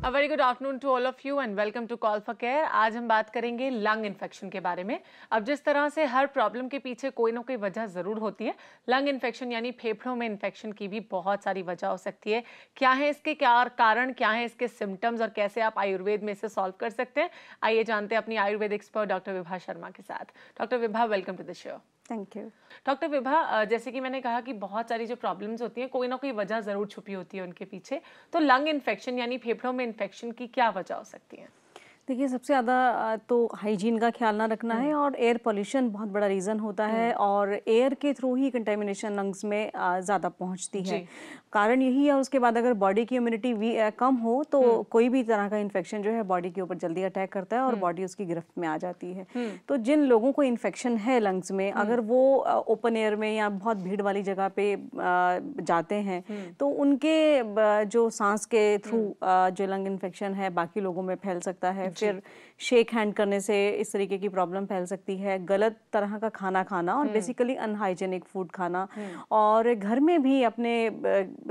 A very good afternoon to all of you and welcome to Call for Care। आज हम बात करेंगे lung infection के बारे में। अब जिस तरह से हर प्रॉब्लम के पीछे कोई ना कोई वजह ज़रूर होती है, लंग इन्फेक्शन यानी फेफड़ों में इन्फेक्शन की भी बहुत सारी वजह हो सकती है। क्या है इसके क्या कारण, क्या है इसके सिम्टम्स और कैसे आप आयुर्वेद में इसे सॉल्व कर सकते हैं, आइए जानते हैं अपनी आयुर्वेद एक्सपर्ट डॉक्टर विभा शर्मा के साथ। Doctor Vibha, welcome to the show. Thank you. Doctor Vibha, जैसे कि मैंने कहा कि बहुत सारी जो प्रॉब्लम्स होती हैं कोई ना कोई वजह ज़रूर छुपी होती है उनके पीछे, तो लंग इन्फेक्शन यानी फेफड़ों में इन्फेक्शन की क्या वजह हो सकती है? देखिए, सबसे ज़्यादा तो हाइजीन का ख्याल ना रखना है और एयर पोल्यूशन बहुत बड़ा रीज़न होता है और एयर के थ्रू ही कंटेमिनेशन लंग्स में ज़्यादा पहुंचती है। कारण यही है। उसके बाद अगर बॉडी की इम्यूनिटी कम हो तो कोई भी तरह का इन्फेक्शन जो है बॉडी के ऊपर जल्दी अटैक करता है और बॉडी उसकी गिरफ्त में आ जाती है। तो जिन लोगों को इन्फेक्शन है लंग्स में, अगर वो ओपन एयर में या बहुत भीड़ वाली जगह पे जाते हैं तो उनके जो सांस के थ्रू जो लंग इन्फेक्शन है बाकी लोगों में फैल सकता है। फिर शेक हैंड करने से इस तरीके की प्रॉब्लम फैल सकती है। गलत तरह का खाना खाना और बेसिकली अनहाइजेनिक फूड खाना और घर में भी अपने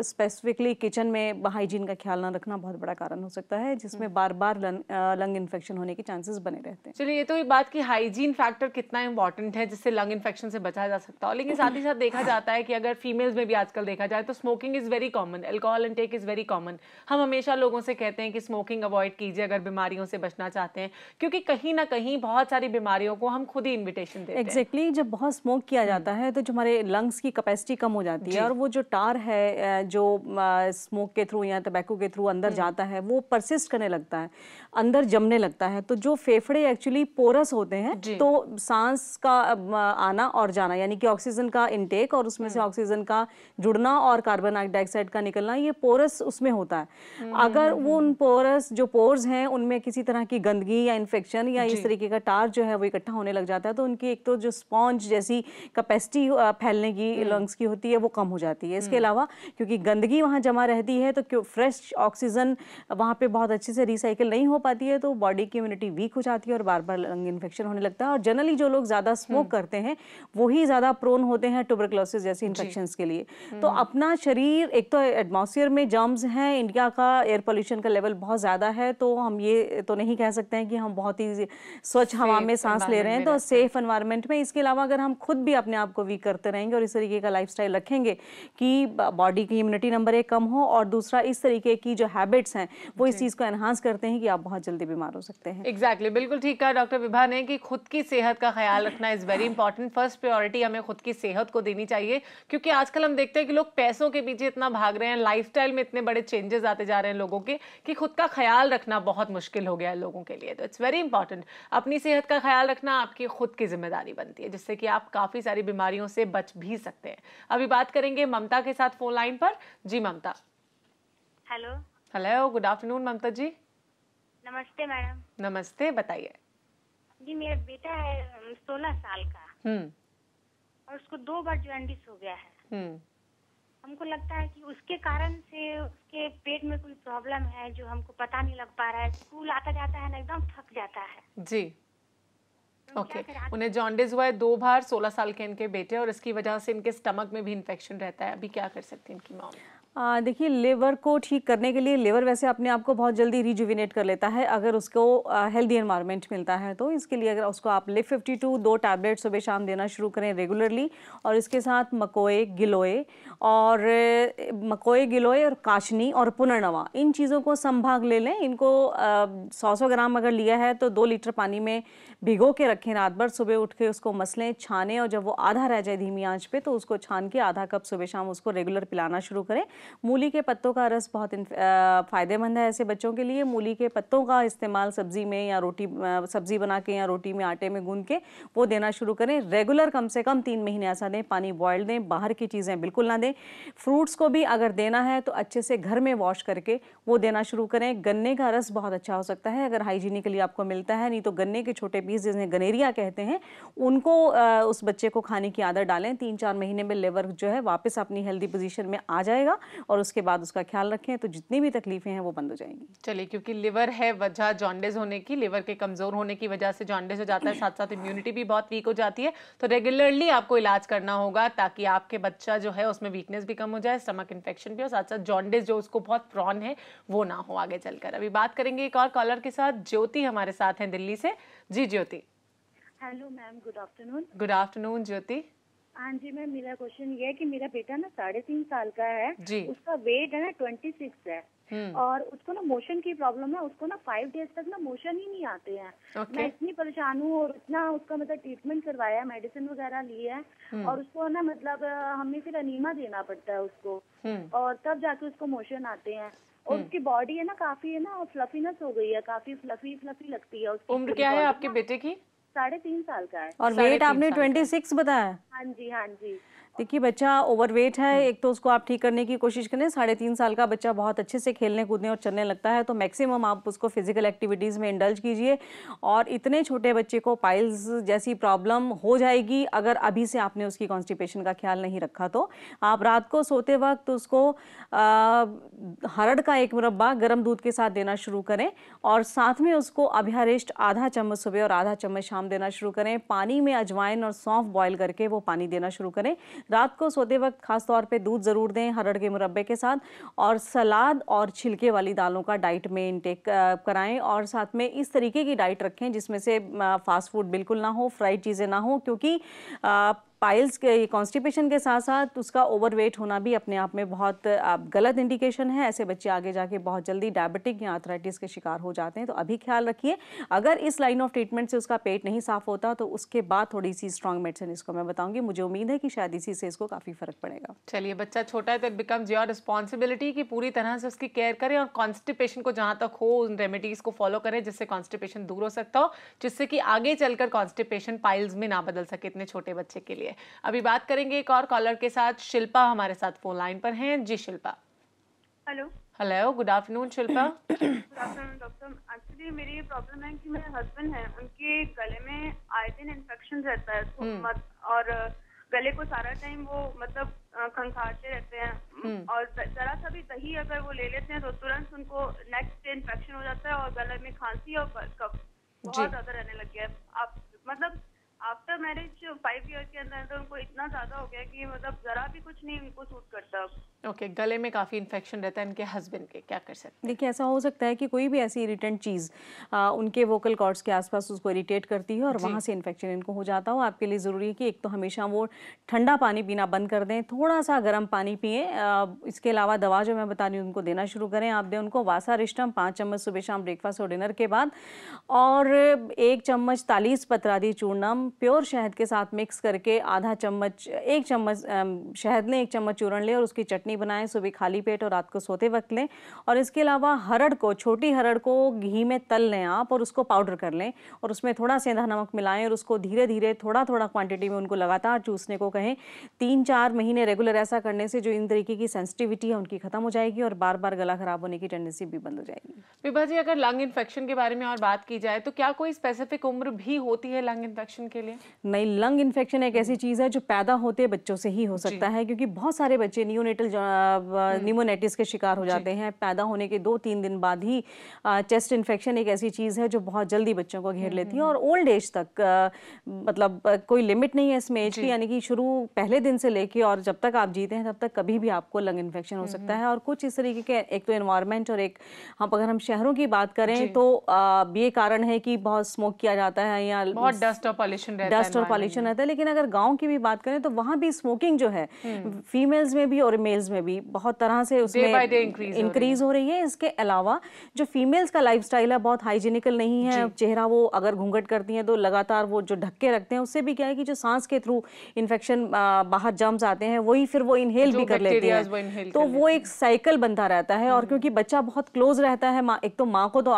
स्पेसिफिकली किचन में हाइजीन का ख्याल ना रखना बहुत बड़ा कारण हो सकता है, जिसमें बार बार लंग इन्फेक्शन होने के चांसेस बने रहते हैं। चलिए, ये तो ये बात कि हाइजीन फैक्टर कितना इंपॉर्टेंट है जिससे लंग इन्फेक्शन से बचा जा सकता हो, लेकिन साथ ही साथ देखा जाता है कि अगर फीमेल्स में भी आजकल देखा जाए तो smoking is very common, alcohol intake is very common. हम हमेशा लोगों से कहते हैं कि स्मोकिंग अवॉइड कीजिए अगर बीमारियों से बचना चाहते हैं, क्योंकि कहीं ना कहीं बहुत सारी बीमारियों को हम खुद ही इन्विटेशन देते हैं। एग्जैक्टली, जब बहुत स्मोक किया जाता है तो जो हमारे लंग्स की कैपेसिटी कम हो जाती है और वो जो टार है जो स्मोक के थ्रू या टबैको के थ्रू अंदर जाता है वो परसिस्ट करने लगता है, अंदर जमने लगता है। तो जो फेफड़े एक्चुअली पोरस होते हैं तो सांस का आना और जाना यानी कि ऑक्सीजन का इनटेक और उसमें से ऑक्सीजन का जुड़ना और कार्बन डाइऑक्साइड का निकलना, ये पोरस उसमें होता है। अगर वो उन पोरस जो पोर्स हैं उनमें किसी तरह की गंदगी या इन्फेक्शन या इस तरीके का टार जो है वो इकट्ठा होने लग जाता है तो उनकी एक तो जो स्पॉन्ज जैसी कैपेसिटी फैलने की लंग्स की होती है वो कम हो जाती है। इसके अलावा क्योंकि गंदगी वहाँ जमा रहती है तो फ्रेश ऑक्सीजन वहाँ पे बहुत अच्छे से रिसाइकिल नहीं हो पाती है, तो बॉडी की इम्यूनिटी वीक हो जाती है और बार बार लंग इन्फेक्शन होने लगता है। और जनरली जो लोग ज़्यादा स्मोक करते हैं वही ज़्यादा प्रोन होते हैं ट्यूबरकुलोसिस जैसी इन्फेक्शंस के लिए। तो अपना शरीर, एक तो एटमॉस्फेयर में जर्म्स हैं, इंडिया का एयर पोल्यूशन का लेवल बहुत ज़्यादा है, तो हम ये तो नहीं कह सकते हैं कि हम बहुत ही स्वच्छ हवा में सांस ले रहे हैं, तो सेफ एनवायरनमेंट में। इसके अलावा अगर हम खुद भी अपने आप को वीक करते रहेंगे और इस तरीके का लाइफस्टाइल रखेंगे कि बॉडी की इम्यूनिटी नंबर 1 कम हो और दूसरा इस तरीके की जो हैबिट्स हैं वो इस चीज़ को एनहांस करते हैं कि आप बहुत जल्दी बीमार हो सकते हैं। एग्जैक्टली, बिल्कुल ठीक कहा डॉक्टर विभा ने कि खुद की सेहत का ख्याल रखना is very important. First priority हमें खुद की सेहत को देनी चाहिए, क्योंकि आजकल हम देखते हैं कि लोग पैसों के पीछे इतना भाग रहे हैं, लाइफस्टाइल में इतने बड़े चेंजेस आते जा रहे हैं लोगों के कि खुद का ख्याल रखना बहुत मुश्किल हो गया है लोगों के लिए। तो इट्स वेरी इंपॉर्टेंट, अपनी सेहत का ख्याल रखना आपकी खुद की जिम्मेदारी बनती है, जिससे कि आप काफ़ी सारी बीमारियों से बच भी सकते हैं। अभी बात करेंगे ममता के साथ फोन लाइन पर। जी ममता। हेलो। हेलो, गुड आफ्टरनून ममता जी। नमस्ते मैडम। नमस्ते, बताइए। जी, मेरा बेटा है 16 साल का और उसको 2 बार जॉन्डिस हो गया है। हमको लगता है कि उसके कारण से उसके पेट में कोई प्रॉब्लम है जो हमको पता नहीं लग पा रहा है। स्कूल आता जाता है ना, एकदम थक जाता है। जी, ओके। उन्हें जॉन्डिस हुआ है 2 बार, 16 साल के इनके बेटे, और इसकी वजह से इनके स्टमक में भी इन्फेक्शन रहता है। अभी क्या कर सकते हैं इनकी मॉम? देखिए, लिवर को ठीक करने के लिए, लिवर वैसे अपने आप को बहुत जल्दी रिजुविनेट कर लेता है अगर उसको हेल्दी एनवायरनमेंट मिलता है। तो इसके लिए अगर उसको आप लिव 52 2 टैबलेट सुबह शाम देना शुरू करें रेगुलरली, और इसके साथ मकोए गिलोय और काशनी और पुनर्नवा, इन चीज़ों को संभाग ले लें। इनको 100 ग्राम अगर लिया है तो 2 लीटर पानी में भिगो के रखें रात भर, सुबह उठ के उसको मसलें, छानें, और जब वो आधा रह जाए धीमी आंच पे तो उसको छान के आधा कप सुबह शाम उसको रेगुलर पिलाना शुरू करें। मूली के पत्तों का रस बहुत फ़ायदेमंद है ऐसे बच्चों के लिए। मूली के पत्तों का इस्तेमाल सब्जी में या सब्जी बना के या रोटी में आटे में गूंद के वो देना शुरू करें रेगुलर। कम से कम 3 महीने ऐसा दें। पानी बॉयल दें, बाहर की चीज़ें बिल्कुल ना दें। फ्रूट्स को भी अगर देना है तो अच्छे से घर में वॉश करके वो देना शुरू करें। गन्ने का रस बहुत अच्छा हो सकता है अगर हाइजीनिकली आपको मिलता है, नहीं तो गन्ने के छोटे पीस जिन्हें गनेरिया कहते हैं उनको उस बच्चे को खाने की आदत डालें। 3-4 महीने में लिवर जो है वापस अपनी हेल्दी पोजीशन में आ जाएगा और उसके बाद उसका ख्याल रखें तो जितनी भी तकलीफें हैं वो बंद हो जाएंगी। चलिए, क्योंकि लिवर है वजह जॉन्डिस होने की, लिवर के कमजोर होने की वजह से जॉन्डिस हो जाता है, साथ साथ इम्यूनिटी भी बहुत वीक हो जाती है, तो रेगुलरली आपको इलाज करना होगा ताकि आपके बच्चा जो है उसमें वीकनेस भी कम हो जाए, स्टमक इन्फेक्शन भी हो, साथ साथ जॉन्डिस जो उसको बहुत प्रॉन है वो ना हो आगे चलकर। अभी बात करेंगे एक और कॉलर के साथ, ज्योति हमारे साथ हैं दिल्ली से। जी Jyoti. Hello ma'am, good afternoon. Good afternoon Jyoti. हाँ जी मैम, मेरा क्वेश्चन ये है कि मेरा बेटा ना 3.5 साल का है जी। उसका वेट है ना 26 है और उसको ना मोशन की प्रॉब्लम है। उसको ना 5 डेज तक ना मोशन ही नहीं आते हैं। मैं इतनी परेशान हूँ और इतना उसका मतलब ट्रीटमेंट करवाया, मेडिसिन वगैरह ली है और उसको ना मतलब हमें फिर अनीमा देना पड़ता है उसको और तब जाके उसको मोशन आते हैं। और उसकी बॉडी है ना काफी है ना फ्लफीनेस हो गई है, काफी फ्लफी लगती है उसकी। उम्र क्या है आपके बेटे की? 3.5 साल का है। और वेट आपने 26 बताया? हाँ जी हाँ जी। देखिए बच्चा ओवरवेट है, एक तो उसको आप ठीक करने की कोशिश करें। 3.5 साल का बच्चा बहुत अच्छे से खेलने कूदने और चलने लगता है, तो मैक्सिमम आप उसको फिजिकल एक्टिविटीज़ में इंडल्ज कीजिए। और इतने छोटे बच्चे को पाइल्स जैसी प्रॉब्लम हो जाएगी अगर अभी से आपने उसकी कॉन्स्टिपेशन का ख्याल नहीं रखा। तो आप रात को सोते वक्त उसको हरड़ का एक मुरब्बा गर्म दूध के साथ देना शुरू करें और साथ में उसको अभ्यारेस्ट आधा चम्मच सुबह और आधा चम्मच शाम देना शुरू करें। पानी में अजवाइन और सौंफ बॉयल करके वो पानी देना शुरू करें। रात को सोते वक्त खास तौर पे दूध ज़रूर दें हरड़ के मुरब्बे के साथ, और सलाद और छिलके वाली दालों का डाइट में इंटेक कराएं। और साथ में इस तरीके की डाइट रखें जिसमें से फास्ट फूड बिल्कुल ना हो, फ्राइड चीज़ें ना हो, क्योंकि पाइल्स के कॉन्स्टिपेशन के साथ साथ उसका ओवरवेट होना भी अपने आप में बहुत गलत इंडिकेशन है। ऐसे बच्चे आगे जाके बहुत जल्दी डायबिटिक या आर्थराइटिस के शिकार हो जाते हैं। तो अभी ख्याल रखिए, अगर इस लाइन ऑफ ट्रीटमेंट से उसका पेट नहीं साफ होता तो उसके बाद थोड़ी सी स्ट्रॉन्ग मेडिसिन इसको मैं बताऊंगी। मुझे उम्मीद है कि शायद इसी से इसको काफ़ी फर्क पड़ेगा। चलिए, बच्चा छोटा है तो इट बिकम्स योर रिस्पॉन्सिबिलिटी कि पूरी तरह से उसकी केयर करें और कॉन्स्टिपेशन को जहां तक हो उन रेमेडीज को फॉलो करें जिससे कॉन्स्टिपेशन दूर हो सकता हो, जिससे कि आगे चलकर कॉन्स्टिपेशन पाइल्स में ना बदल सके इतने छोटे बच्चे के लिए। अभी बात करेंगे एक और कॉलर के साथ। शिल्पा हमारे साथ फोन लाइन पर हैं। जी Shilpa. Hello. Hello, good afternoon Shilpa. Good afternoon doctor. Actually मेरी ये प्रॉब्लम है कि मेरे हस्बैंड हैं, उनके गले में आए दिन इन्फेक्शन रहता है और गले को सारा टाइम वो मतलब खंखारते रहते हैं और जरा सा भी दही अगर वो ले लेते हैं तो तुरंत उनको नेक्स्ट डे इन्फेक्शन हो जाता है और गले में खांसी और कफ बहुत ज्यादा रहने लग गया है। आप मतलब आफ्टर मैरिज 5 ईयर के अंदर उनको इतना ज्यादा हो गया कि मतलब जरा भी कुछ नहीं उनको सूट करता। ओके, गले में काफी इन्फेक्शन रहता है इनके हस्बैंड के, क्या कर सकते हैं? देखिए, ऐसा हो सकता है कि कोई भी ऐसी इरिटेंट चीज़ उनके वोकल कॉर्ड्स के आसपास उसको इरिटेट करती है और वहाँ से इन्फेक्शन इनको हो जाता हो। आपके लिए ज़रूरी है कि एक तो हमेशा वो ठंडा पानी पीना बंद कर दें, थोड़ा सा गर्म पानी पिए। इसके अलावा दवा जो मैं बता रही हूँ उनको देना शुरू करें। आप दें उनको वासारिष्टम 5 चम्मच सुबह शाम ब्रेकफास्ट और डिनर के बाद, और 1 चम्मच तालीस पत्रादी चूर्णम प्योर शहद के साथ मिक्स करके आधा चम्मच 1 चम्मच शहद लें, 1 चम्मच चूर्ण लें और उसकी चटनी बनाएं। सुबह खाली पेट और रात को सोते वक्त लें। और इसके अलावा हरड़ को, छोटी हरड़ को घी में तल लें आप और उसको पाउडर कर लें और उसमें थोड़ा सेंधा नमक मिलाएं और उसको धीरे धीरे थोड़ा थोड़ा क्वांटिटी में उनको लगातार चूसने को कहें। 3-4 महीने रेगुलर ऐसा करने से जो इन तरीके की सेंसिटिविटी है उनकी खत्म हो जाएगी और बार बार गला खराब होने की टेंडेंसी भी बंद हो जाएगी। विभा जी, अगर लंग इन्फेक्शन के बारे में और बात की जाए तो क्या कोई स्पेसिफिक उम्र भी होती है लंग इन्फेक्शन के लिए? नहीं, लंग इन्फेक्शन एक ऐसी चीज़ है जो पैदा होते बच्चों से ही हो सकता है, क्योंकि बहुत सारे बच्चे निमोनेटिस के शिकार हो जाते हैं पैदा होने के 2-3 दिन बाद ही। चेस्ट इन्फेक्शन एक ऐसी चीज़ है जो बहुत जल्दी बच्चों को घेर लेती है और ओल्ड एज तक, मतलब कोई लिमिट नहीं है इसमें एज की, यानी कि शुरू पहले दिन से लेके और जब तक आप जीते हैं तब तक कभी भी आपको लंग इन्फेक्शन हो सकता है। और कुछ इस तरीके के, एक तो एनवायरनमेंट और एक अगर हम शहरों की बात करें तो ये कारण है कि बहुत स्मोक किया जाता है या बहुत डस्ट और पॉल्यूशन रहता है। लेकिन अगर गांव की भी बात करें तो वहां भी स्मोकिंग जो है फीमेल्स में भी और मेल्स में भी बहुत तरह से उसमें इंक्रीज हो रही है। इसके अलावा जो फीमेल्स का लाइफस्टाइल है बहुत हाइजीनिकल नहीं है। चेहरा वो अगर घूंघट करती हैं तो लगातार वो जो ढक के रखते हैं, उससे भी क्या है कि जो सांस के थ्रू इन्फेक्शन बाहर जम्स आते हैं वही फिर वो इनहेल भी कर लेते हैं, तो वो एक साइकिल बनता रहता है। और क्योंकि बच्चा बहुत क्लोज रहता है एक तो माँ को तो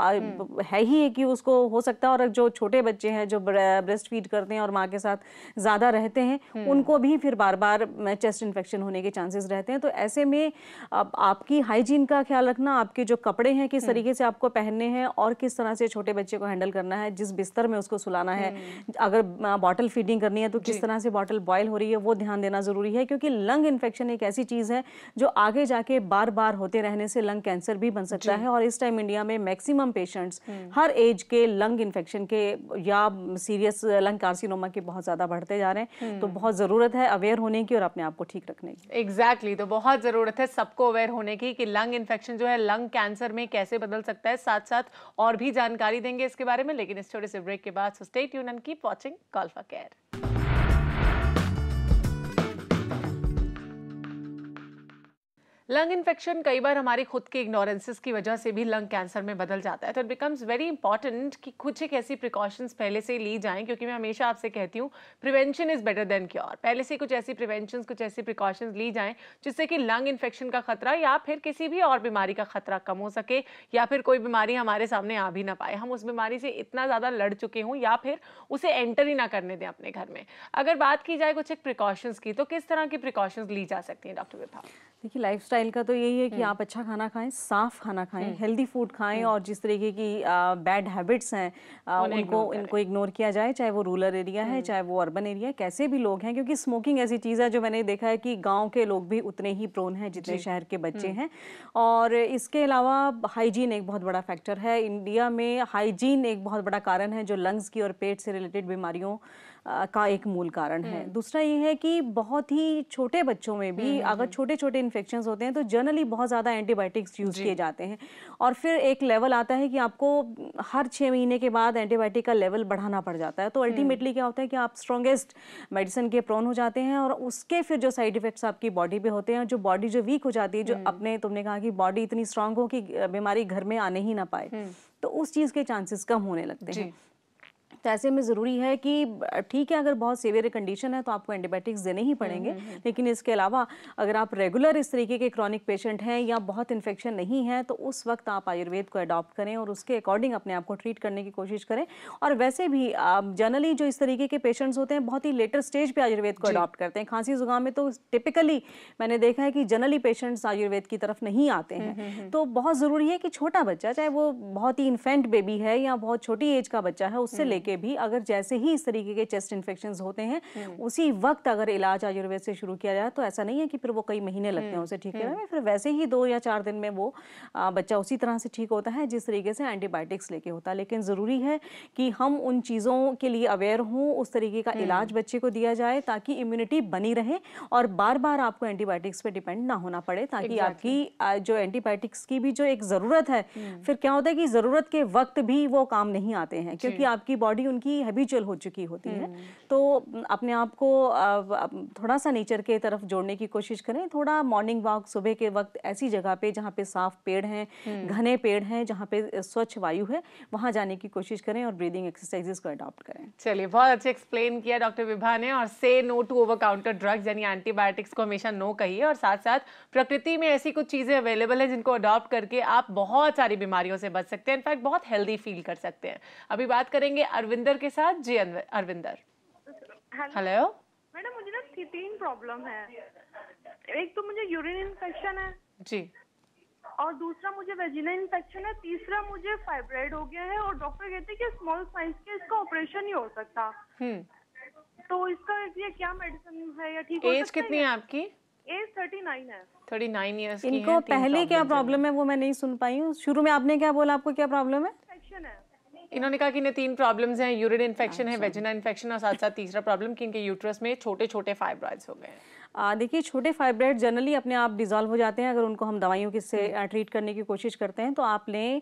है ही है कि उसको हो सकता है, और जो छोटे बच्चे हैं जो ब्रेस्ट फीड कर करते हैं और माँ के साथ ज़्यादा रहते हैं उनको भी फिर बार बार चेस्ट इन्फेक्शन होने के चांसेस रहते हैं। तो ऐसे में आपकी हाइजीन का ख्याल रखना, आपके जो कपड़े हैं किस तरीके से आपको पहनने हैं और किस तरह से छोटे बच्चे को हैंडल करना है, जिस बिस्तर में उसको सुलाना है, अगर बॉटल फीडिंग करनी है तो किस तरह से बॉटल बॉयल हो रही है वो ध्यान देना ज़रूरी है। क्योंकि लंग इन्फेक्शन एक ऐसी चीज़ है जो आगे जाके बार बार होते रहने से लंग कैंसर भी बन सकता है। और इस टाइम इंडिया में मैक्सिमम पेशेंट्स हर एज के लंग इन्फेक्शन के या सीरियस लंग कार्सिनोमा के बहुत ज़्यादा बढ़ते जा रहे हैं। तो बहुत ज़रूरत है अवेयर होने की और अपने आप को ठीक रखने की। एग्जैक्टली तो बहुत ज़रूरत है सबको अवेयर होने की कि लंग इन्फेक्शन जो है लंग कैंसर में कैसे बदल सकता है। साथ साथ और भी जानकारी देंगे इसके बारे में, लेकिन इस छोटे से ब्रेक के बाद। So stay tuned and keep watching call for care. Lung infection कई बार हमारी खुद के इग्नोरेंसेस की वजह से भी लंग कैंसर में बदल जाता है। तो इट बिकम्स वेरी इंपॉर्टेंट कि कुछ एक ऐसी प्रिकॉशंस पहले से ली जाएं, क्योंकि मैं हमेशा आपसे कहती हूँ prevention is better than cure. पहले से कुछ ऐसी प्रिवेंशंस, कुछ ऐसी प्रिकॉशंस ली जाएं जिससे कि लंग इन्फेक्शन का खतरा या फिर किसी भी और बीमारी का खतरा कम हो सके, या फिर कोई बीमारी हमारे सामने आ भी ना पाए, हम उस बीमारी से इतना ज़्यादा लड़ चुके हों या फिर उसे एंटर ही ना करने दें अपने घर में। अगर बात की जाए कुछ एक प्रिकॉशंस की, तो किस तरह की प्रिकॉशंस ली जा सकती हैं डॉक्टर विभा? देखिए लाइफस्टाइल का तो यही है कि आप अच्छा खाना खाएं, साफ खाना खाएं, हेल्दी फूड खाएं और जिस तरीके की बैड हैबिट्स हैं इनको इग्नोर किया जाए, चाहे वो रूरल एरिया है चाहे वो अर्बन एरिया, कैसे भी लोग हैं। क्योंकि स्मोकिंग ऐसी चीज़ है जो मैंने देखा है कि गांव के लोग भी उतने ही प्रोन हैं जितने शहर के बच्चे हैं। और इसके अलावा हाइजीन एक बहुत बड़ा फैक्टर है। इंडिया में हाइजीन एक बहुत बड़ा कारण है जो लंग्स की और पेट से रिलेटेड बीमारियों का एक मूल कारण है। दूसरा ये है कि बहुत ही छोटे बच्चों में भी अगर छोटे छोटे इन्फेक्शंस होते हैं तो जनरली बहुत ज़्यादा एंटीबायोटिक्स यूज़ किए जाते हैं और फिर एक लेवल आता है कि आपको हर 6 महीने के बाद एंटीबायोटिक का लेवल बढ़ाना पड़ जाता है। तो अल्टीमेटली क्या होता है कि आप स्ट्रॉन्गेस्ट मेडिसिन के प्रोन हो जाते हैं और उसके फिर जो साइड इफेक्ट्स आपकी बॉडी पे होते हैं, जो बॉडी जो वीक हो जाती है, जो तुमने कहा कि बॉडी इतनी स्ट्रांग हो कि बीमारी घर में आने ही ना पाए, तो उस चीज़ के चांसेस कम होने लगते हैं। तो ऐसे में ज़रूरी है कि ठीक है अगर बहुत सीवियर कंडीशन है तो आपको एंटीबायोटिक्स देने ही पड़ेंगे, लेकिन इसके अलावा अगर आप रेगुलर इस तरीके के क्रॉनिक पेशेंट हैं या बहुत इन्फेक्शन नहीं है तो उस वक्त आप आयुर्वेद को अडॉप्ट करें और उसके अकॉर्डिंग अपने आप को ट्रीट करने की कोशिश करें। और वैसे भी जनरली जो इस तरीके के पेशेंट्स होते हैं बहुत ही लेटर स्टेज पे आयुर्वेद को अडॉप्ट करते हैं। खांसी जुकाम में तो टिपिकली मैंने देखा है कि जनरली पेशेंट्स आयुर्वेद की तरफ नहीं आते हैं। तो बहुत ज़रूरी है कि छोटा बच्चा, चाहे वो बहुत ही इन्फेंट बेबी है या बहुत छोटी एज का बच्चा है, उससे लेके भी अगर जैसे ही इस तरीके के चेस्ट इन्फेक्शंस होते हैं उसी वक्त अगर इलाज आयुर्वेद से शुरू किया जाए तो ऐसा नहीं है कि फिर वो कई महीने लगते हैं उसे ठीक करने में, फिर वैसे ही 2 या 4 दिन में वो बच्चा उसी तरह से ठीक होता है जिस तरीके से एंटीबायोटिक्स लेके होता है। लेकिन ज़रूरी है कि हम उन चीज़ों के लिए अवेयर हों, उस तरीके का इलाज बच्चे को दिया जाए ताकि इम्यूनिटी बनी रहे और बार बार आपको एंटीबायोटिक्स पे डिपेंड ना होना पड़े, ताकि आपकी जो एंटीबायोटिक्स की भी जो एक ज़रूरत है, फिर क्या होता है कि ज़रूरत के वक्त भी वो काम नहीं आते हैं क्योंकि आपकी बॉडी उनकी हैबिचुअल हो चुकी होती है। तो अपने आप को थोड़ा सा नेचर के तरफ जोड़ने की कोशिश करें। थोड़ा मॉर्निंग वॉक सुबह के वक्त ऐसी जगह पे जहाँ पे साफ पेड़ हैं, घने पेड़ हैं, जहाँ पे स्वच्छ वायु है, वहाँ जाने की कोशिश करें और ब्रीदिंग एक्सरसाइजेस को अडॉप्ट करें। चलिए, बहुत अच्छे एक्सप्लेन किया डॉक्टर विभा ने। और से no to over counter drugs, यानी एंटीबायोटिक्स को हमेशा नो कहिए और साथ साथ प्रकृति में ऐसी कुछ चीजें अवेलेबल है जिनको अडॉप्ट करके आप बहुत सारी बीमारियों से बच सकते हैं, इनफैक्ट बहुत हेल्दी फील कर सकते हैं। अभी बात करेंगे अरविंदर के साथ। जी अरविंदर। हेलो मैडम, मुझे ना 3 प्रॉब्लम है। एक तो मुझे यूरिन इन्फेक्शन है जी, और दूसरा मुझे वेजिनल इन्फेक्शन है, तीसरा मुझे फाइब्रॉइड हो गया है और डॉक्टर कहते हैं कि स्मॉल साइज के इसका ऑपरेशन ही हो सकता। तो इसका ये क्या मेडिसिन है या ठीक हो सकता है? एज कितनी है आपकी? एज 39 है। 39 ईयर्स की इनको है। पहले क्या प्रॉब्लम है वो मैं नहीं सुन पाई हूँ। शुरू में आपने क्या बोला, आपको क्या प्रॉब्लम है? इन्फेक्शन है। इन्होंने कहा कि इन्हें 3 प्रॉब्लम्स हैं, यूरिन इन्फेक्शन है, वेजिना इन्फेक्शन और साथ साथ तीसरा प्रॉब्लम कि इनके यूट्रस में छोटे छोटे फाइब्रॉइड्स हो गए हैं। देखिए छोटे फाइब्रॉइड जनरली अपने आप डिजॉल्व हो जाते हैं अगर उनको हम दवाइयों की से ट्रीट करने की कोशिश करते हैं। तो आप लें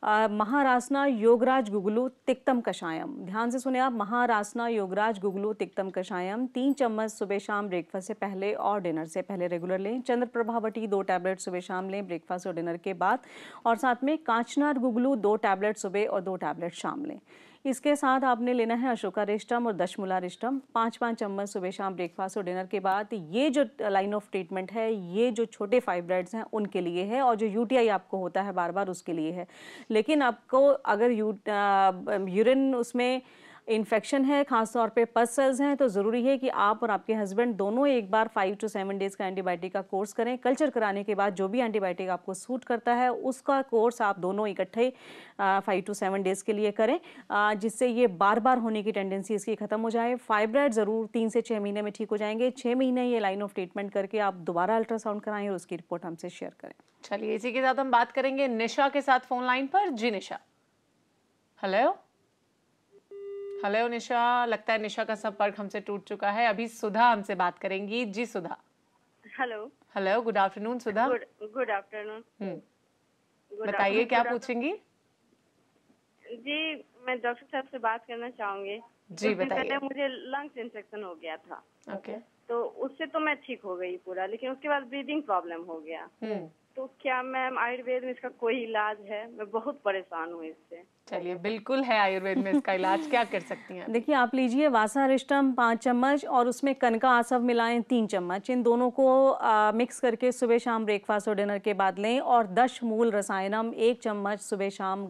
महारासना योगराज गुगलू तिक्तम कषायम। ध्यान से सुने आप, महारासना योगराज गुगलू तिक्तम कषायम 3 चम्मच सुबह शाम ब्रेकफास्ट से पहले और डिनर से पहले रेगुलर लें। चंद्र प्रभावटी 2 टैबलेट सुबह शाम लें ब्रेकफास्ट और डिनर के बाद, और साथ में कांचनार गुगलू 2 टैबलेट सुबह और 2 टैबलेट शाम लें। इसके साथ आपने लेना है अशोकारिष्टम और दशमूलारिष्टम 5-5 चम्मच सुबह शाम ब्रेकफास्ट और डिनर के बाद। ये जो लाइन ऑफ ट्रीटमेंट है ये जो छोटे फाइब्रॉइड्स हैं उनके लिए है और जो यूटीआई आपको होता है बार बार उसके लिए है। लेकिन आपको अगर यूरिन उसमें इन्फेक्शन है, खासतौर पे पस सेल्स हैं, तो ज़रूरी है कि आप और आपके हस्बैंड दोनों एक बार 5 to 7 डेज़ का एंटीबायोटिक का कोर्स करें। कल्चर कराने के बाद जो भी एंटीबायोटिक आपको सूट करता है उसका कोर्स आप दोनों इकट्ठे 5 to 7 डेज़ के लिए करें, जिससे ये बार बार होने की टेंडेंसी इसकी ख़त्म हो जाए। फाइब्रॉइड ज़रूर 3 से 6 महीने में ठीक हो जाएंगे। 6 महीने ये लाइन ऑफ ट्रीटमेंट करके आप दोबारा अल्ट्रासाउंड कराएं और उसकी रिपोर्ट हमसे शेयर करें। चलिए, इसी के साथ हम बात करेंगे निशा के साथ फोन लाइन पर। जी निशा। हेलो हेलो निशा, लगता है निशा का संपर्क हमसे टूट चुका है। अभी सुधा हमसे बात करेंगी। जी Sudha. Hello hello, good afternoon Sudha. Good afternoon. बताइए क्या पूछेंगी? जी, मैं डॉक्टर साहब से बात करना चाहूंगी। जी बताइए। मुझे लंग्स इन्फेक्शन हो गया था। ओके। तो उससे तो मैं ठीक हो गई पूरा, लेकिन उसके बाद ब्रीदिंग प्रॉब्लम हो गया। तो क्या मैम आयुर्वेद में इसका कोई इलाज है? मैं बहुत परेशान हूँ इससे। चलिए, बिल्कुल है आयुर्वेद में इसका इलाज। क्या कर सकती हैं? देखिए, आप लीजिए वासारिष्टम 5 चम्मच और उसमें कनका आसव मिलाएं 3 चम्मच। इन दोनों को मिक्स करके सुबह शाम ब्रेकफास्ट और डिनर के बाद लें। और दशमूल रसायनम 1 चम्मच सुबह शाम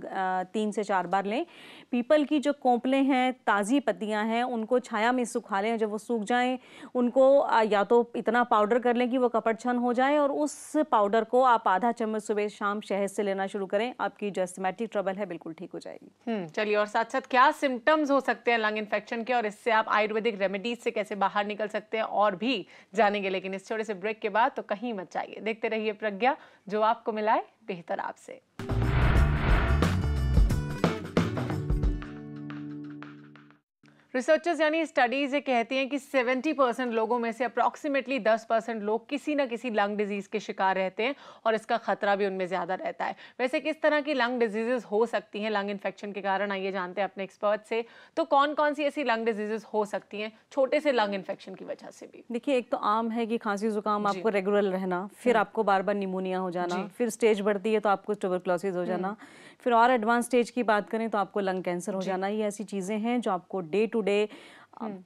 3 से 4 बार लें। पीपल की जो कोंपलें हैं, ताज़ी पत्तियां हैं, उनको छाया में सुखा लें। जब वो सूख जाएं उनको या तो इतना पाउडर कर लें कि वो कपड़छन हो जाए, और उस पाउडर को आप आधा चम्मच सुबह शाम शहद से लेना शुरू करें। आपकी जो एस्थमेटिक ट्रबल है बिल्कुल ठीक हो जाएगी। चलिए, और साथ साथ क्या सिम्टम्स हो सकते हैं लंग इन्फेक्शन के, और इससे आप आयुर्वेदिक रेमेडीज से कैसे बाहर निकल सकते हैं, और भी जानेंगे। लेकिन इस छोटे से ब्रेक के बाद तो कहीं मत जाइए, देखते रहिए प्रज्ञा, जो आपको मिलाए बेहतर आपसे। रिसर्चर्स यानी स्टडीज ये कहती हैं कि 70% लोगों में से अप्रॉक्सीमेटली 10% लोग किसी न किसी लंग डिजीज के शिकार रहते हैं, और इसका खतरा भी उनमें ज्यादा रहता है। वैसे किस तरह की लंग डिजीजेस हो सकती हैं लंग इन्फेक्शन के कारण, आइए जानते हैं अपने एक्सपर्ट से। तो कौन कौन सी ऐसी लंग डिजीजेस हो सकती हैं छोटे से लंग इन्फेक्शन की वजह से भी? देखिए, एक तो आम है कि खांसी जुकाम आपको रेगुलर रहना, फिर आपको बार बार निमोनिया हो जाना, फिर स्टेज बढ़ती है तो आपको ट्यूबरक्लोसिस हो जाना, फिर और एडवांस स्टेज की बात करें तो आपको लंग कैंसर हो जाना। ये ऐसी चीज़ें हैं जो आपको डे टू डे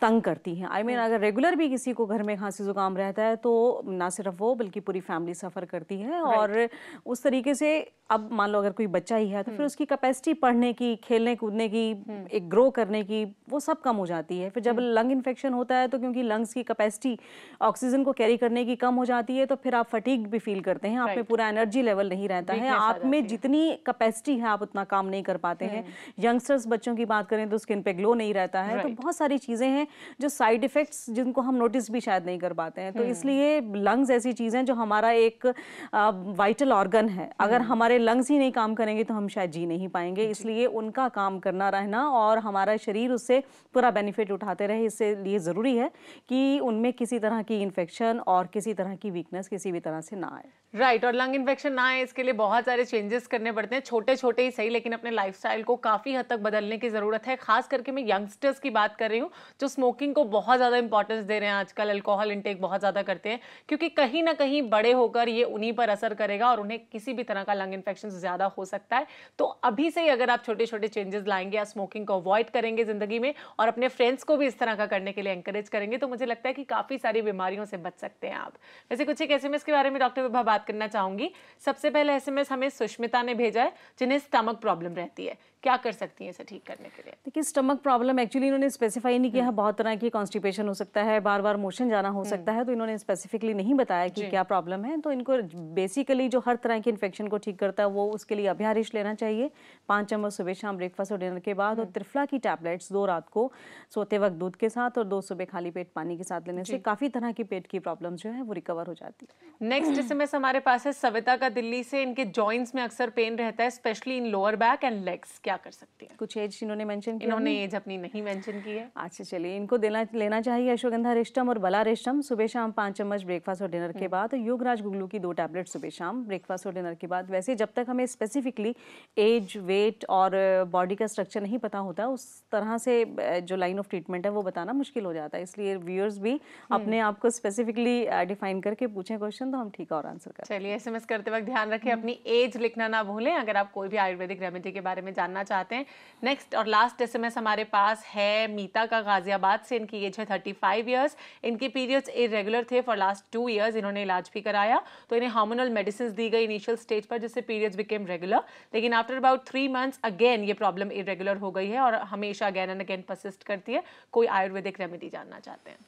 तंग करती हैं। आई मीन अगर रेगुलर भी किसी को घर में खांसी जुकाम रहता है तो ना सिर्फ वो बल्कि पूरी फैमिली सफ़र करती है। और उस तरीके से अब मान लो अगर कोई बच्चा ही है तो फिर उसकी कैपेसिटी पढ़ने की, खेलने कूदने की, एक ग्रो करने की, वो सब कम हो जाती है। फिर जब लंग इन्फेक्शन होता है तो क्योंकि लंग्स की कैपेसिटी ऑक्सीजन को कैरी करने की कम हो जाती है, तो फिर आप फटीग भी फील करते हैं, आप में पूरा एनर्जी लेवल नहीं रहता है, आप में जितनी कैपेसिटी है आप उतना काम नहीं कर पाते हैं। यंगस्टर्स बच्चों की बात करें तो स्किन पे ग्लो नहीं रहता है। तो बहुत सारी चीज़ें हैं जो साइड इफेक्ट्स जिनको हम नोटिस भी शायद नहीं कर पाते हैं। तो इसलिए लंग्स ऐसी चीज़ है जो हमारा एक वाइटल ऑर्गन है। अगर हमारे लंग्स ही नहीं काम करेंगे तो हम शायद जी नहीं पाएंगे। इसलिए उनका काम करना रहना और हमारा शरीर उससे पूरा बेनिफिट उठाते रहे, इससे लिए ज़रूरी है कि उनमें किसी तरह की इन्फेक्शन और किसी तरह की वीकनेस किसी भी तरह से ना आए। राइट, और लंग इन्फेक्शन ना आए इसके लिए बहुत सारे चेंजेस करने पड़ते हैं, छोटे छोटे ही सही, लेकिन अपने लाइफस्टाइल को काफ़ी हद तक बदलने की ज़रूरत है। खास करके मैं यंगस्टर्स की बात कर रही हूँ जो स्मोकिंग को बहुत ज़्यादा इंपॉर्टेंस दे रहे हैं आजकल, अल्कोहल इंटेक बहुत ज़्यादा करते हैं, क्योंकि कहीं ना कहीं बड़े होकर ये उन्हीं पर असर करेगा और उन्हें किसी भी तरह का लंग इन्फेक्शन ज़्यादा हो सकता है। तो अभी से ही अगर आप छोटे छोटे चेंजेस लाएंगे या स्मोकिंग को अवॉइड करेंगे ज़िंदगी में, और अपने फ्रेंड्स को भी इस तरह का करने के लिए एंकरेज करेंगे, तो मुझे लगता है कि काफ़ी सारी बीमारियों से बच सकते हैं आप। वैसे कुछ एक एसएमएस के बारे में डॉक्टर विभा बात करना चाहूंगी। सबसे पहले एसएमएस हमें सुष्मिता ने भेजा है, जिन्हें स्टमक प्रॉब्लम रहती है। क्या कर सकती हैं इसे ठीक करने के लिए? देखिए, स्टमक प्रॉब्लम एक्चुअली इन्होंने स्पेसिफाई नहीं किया है। बहुत तरह की कॉन्स्टिपेशन हो सकता है, बार बार मोशन जाना हो सकता है, तो इन्होंने स्पेसिफिकली नहीं बताया कि क्या प्रॉब्लम है। तो इनको बेसिकली जो हर तरह के इन्फेक्शन को ठीक करता है वो उसके लिए अभ्यारिश लेना चाहिए 5 चम्मच सुबह शाम ब्रेकफास्ट और डिनर के बाद, और त्रिफला की टैबलेट्स 2 रात को सोते वक्त दूध के साथ और 2 सुबह खाली पेट पानी के साथ लेने से काफ़ी तरह की पेट की प्रॉब्लम जो है वो रिकवर हो जाती है। नेक्स्ट एसएमएस हमारे पास है सविता का दिल्ली से। इनके जॉइंट्स में अक्सर पेन रहता है, specially in lower back and legs. क्या कर सकती है? कुछ एज इन्होंने मेंशन किया? इन्होंने एज अपनी नहीं मेंशन की है। अच्छा, चलिए, इनको लेना चाहिए अश्वगंधा रिष्टम और बला रिष्टम सुबह शाम 5 चम्मच ब्रेकफास्ट और डिनर के बाद, और योगराज गुगलू की 2 टैबलेट सुबह शाम ब्रेकफास्ट और डिनर के बाद। वैसे जब तक हमें स्पेसिफिकली एज, वेट और बॉडी का स्ट्रक्चर नहीं पता होता, उस तरह से जो लाइन ऑफ ट्रीटमेंट है वो बताना मुश्किल हो जाता है। इसलिए व्यूअर्स भी अपने आप को स्पेसिफिकली डिफाइन करके पूछें क्वेश्चन, तो हम ठीक और आंसर करें। चलिए, एसएमएस करते वक्त ध्यान रखें अपनी एज लिखना ना भूलें। अगर आप कोई भी आयुर्वेदिक रेमेडी के बारे में जानना चाहते हैं। नेक्स्ट और लास्ट एसएमएस हमारे पास है मीता का गाजियाबाद से। इनकी एज है 35 ईयर्स। इनके पीरियड्स इरेगुलर थे फॉर लास्ट 2 ईयर्स। इन्होंने इलाज भी कराया तो इन्हें हार्मोनल मेडिसिन दी गई इनिशियल स्टेज पर, जिससे पीरियड्स बिकेम रेगुलर, लेकिन आफ्टर अबाउट 3 मंथ्स अगेन ये प्रॉब्लम इरेगुलर हो गई है और हमेशा अगेन एंड अगेन परसिस्ट करती है। कोई आयुर्वेदिक रेमेडी जानना चाहते हैं?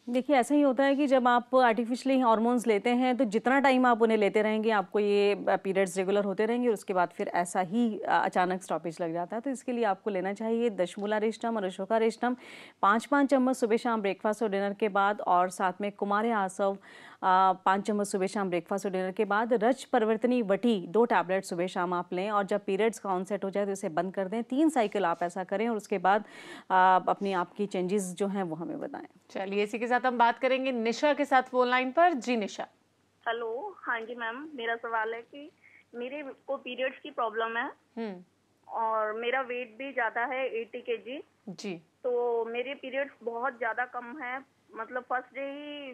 देखिए, ऐसा ही होता है कि जब आप आर्टिफिशियली हार्मोन्स लेते हैं तो जितना टाइम आप उन्हें लेते रहेंगे आपको ये पीरियड्स रेगुलर होते रहेंगे और उसके बाद फिर ऐसा ही अचानक स्टॉपेज लग जाता है। तो इसके लिए आपको लेना चाहिए दशमूलारिष्टम और अशोकारिष्टम 5-5 चम्मच सुबह शाम ब्रेकफास्ट और डिनर के बाद, और साथ में कुमार आसव 5 चम्मच सुबह शाम ब्रेकफास्ट और डिनर के बाद। रज परिवर्तनी वटी 2 टैबलेट सुबह शाम आप लें, और जब पीरियड्स का ऑनसेट हो जाए तो इसे बंद कर दें। 3 साइकिल आप ऐसा करें और उसके बाद अपनी आपकी चेंजेस जो हैं वो हमें बताएं। चलिए, इसी के साथ हम बात करेंगे निशा के साथ फोन लाइन पर। जी निशा। हेलो, हाँ जी मैम, मेरा सवाल है कि मेरे को पीरियड्स की प्रॉब्लम है और मेरा वेट भी ज्यादा है 80 kg जी। तो मेरे पीरियड्स बहुत ज्यादा कम है, मतलब फर्स्ट डे ही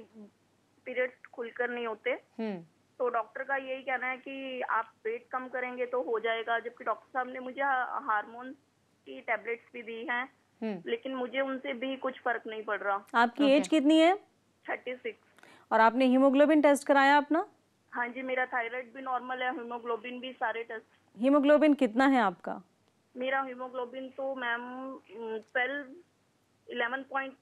पीरियड्स खुलकर नहीं होते। तो डॉक्टर का यही कहना है कि आप वेट कम करेंगे तो हो जाएगा, जबकि डॉक्टर साहब ने मुझे हार्मोन की टैबलेट्स भी दी हैं, लेकिन मुझे उनसे भी कुछ फर्क नहीं पड़ रहा। आपकी एज कितनी है? 36। और आपने हीमोग्लोबिन टेस्ट कराया अपना? हाँ जी, मेरा थायराइड भी नॉर्मल है, हीमोग्लोबिन भी, सारे टेस्ट। हीमोग्लोबिन कितना है आपका? मेरा हीमोग्लोबिन तो मैम 11.7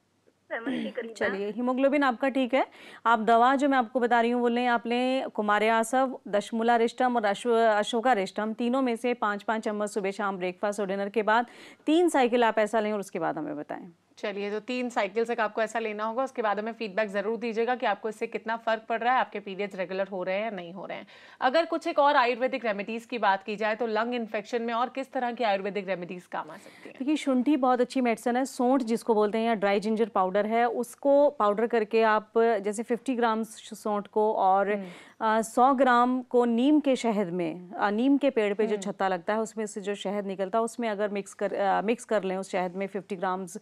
के करीब है। चलिए, हीमोग्लोबिन आपका ठीक है। आप दवा जो मैं आपको बता रही हूँ वो लें। आप लें कुमारयासव, दशमूलारिष्टम और अशोकारिष्टम, तीनों में से 5-5 चम्मच सुबह शाम ब्रेकफास्ट और डिनर के बाद। 3 साइकिल आप ऐसा लें और उसके बाद हमें बताएं। चलिए, तो 3 साइकिल से आपको ऐसा लेना होगा। उसके बाद हमें फीडबैक जरूर दीजिएगा कि आपको इससे कितना फर्क पड़ रहा है, आपके पीरियड्स रेगुलर हो रहे हैं या नहीं हो रहे हैं। अगर कुछ एक और आयुर्वेदिक रेमेडीज की बात की जाए तो लंग इन्फेक्शन में और किस तरह की आयुर्वेदिक रेमेडीज काम आ सकती है? देखिए, शुंठी बहुत अच्छी मेडिसिन है। सौंठ जिसको बोलते हैं या ड्राई जिंजर पाउडर है, उसको पाउडर करके आप जैसे 50 ग्राम सौंठ को और 100 ग्राम को नीम के शहद में, नीम के पेड़ पे जो छत्ता लगता है उसमें से जो शहद निकलता है उसमें अगर मिक्स कर लें उस शहद में 50 ग्राम्स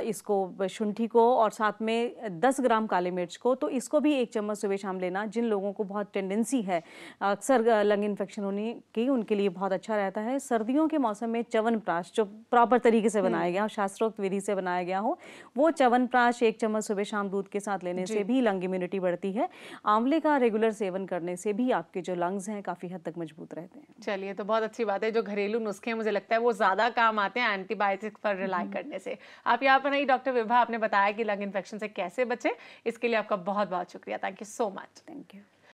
इसको, शुंठी को, और साथ में 10 ग्राम काली मिर्च को, तो इसको भी 1 चम्मच सुबह शाम लेना। जिन लोगों को बहुत टेंडेंसी है अक्सर लंग इन्फेक्शन होने की, उनके लिए बहुत अच्छा रहता है। सर्दियों के मौसम में च्यवनप्राश जो प्रॉपर तरीके से बनाया गया हो, शास्त्रोक्त विधि से बनाया गया हो, वो च्यवनप्राश 1 चम्मच सुबह शाम दूध के साथ लेने से भी लंग इम्यूनिटी बढ़ती है। आंवले का रेगुलर सेवन करने से भी आपके जो लंग्स हैं काफी हद तक मजबूत रहते हैं। चलिए, तो बहुत अच्छी बात है। जो घरेलू नुस्खे मुझे लगता है वो ज्यादा काम आते हैं एंटीबायोटिक पर रिलाई करने से। आप यहाँ पर नहीं डॉक्टर विभा, आपने बताया कि लंग इन्फेक्शन से कैसे बचे। इसके लिए आपका बहुत बहुत शुक्रिया। Thank you so much. Thank you.